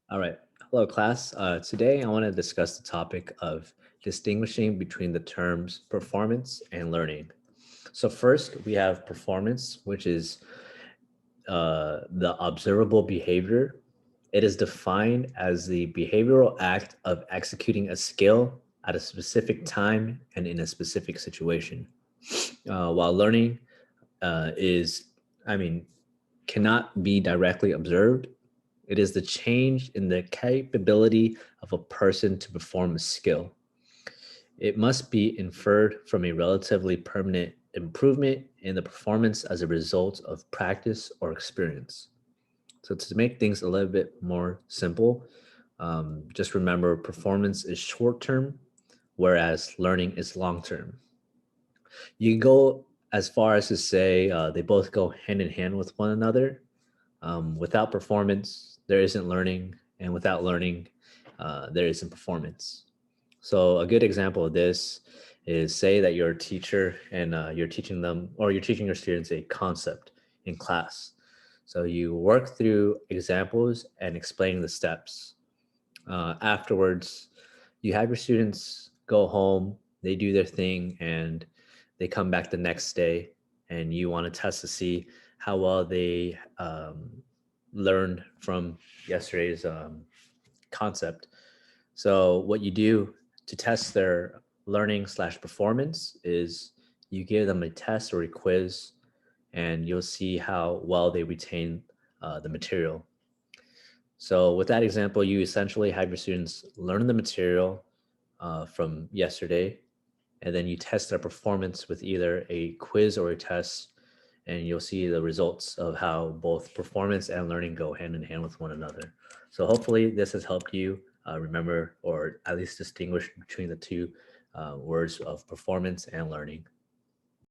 All right. Hello, class. Today, I want to discuss the topic of distinguishing between the terms performance and learning. So, first, we have performance, which is the observable behavior. It is defined as the behavioral act of executing a skill at a specific time and in a specific situation. While learning is, I mean, cannot be directly observed. It is the change in the capability of a person to perform a skill. It must be inferred from a relatively permanent improvement in the performance as a result of practice or experience. So, to make things a little bit more simple, just remember performance is short term, whereas learning is long term. You can go as far as to say they both go hand in hand with one another. Without performance, there isn't learning, and without learning, there isn't performance. So a good example of this is say that you're a teacher and you're teaching them or you're teaching your students a concept in class. So you work through examples and explaining the steps. Afterwards, you have your students go home, they do their thing, and they come back the next day, and you want to test to see how well they learned from yesterday's concept. So, what you do to test their learning slash performance is you give them a test or a quiz, and you'll see how well they retain the material. So with that example, you essentially have your students learn the material from yesterday, and then you test their performance with either a quiz or a test, and you'll see the results of how both performance and learning go hand in hand with one another. So hopefully this has helped you remember or at least distinguish between the two words of performance and learning.